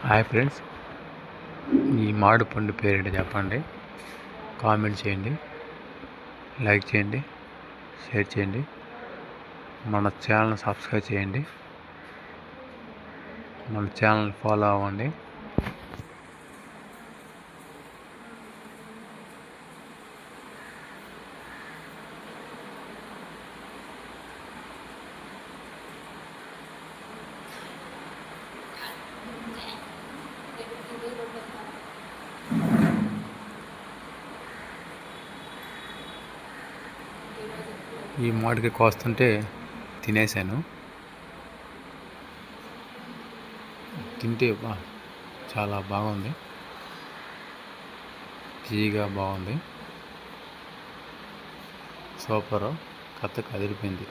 Hi friends, ఈ మామిడి పండు పేరేంటో చెప్పండి. కామెంట్ చేయండి, లైక్ చేయండి, షేర్ చేయండి. మన ఛానల్ సబ్స్క్రైబ్ చేయండి, మన ఛానల్ ఫాలో అవ్వండి. ఈ మామిడికి కోస్తుంటే తినేసాను. తింటే చాలా బాగుంది, తీయగా బాగుంది, సూపరు, కథకు అదిరిపోయింది.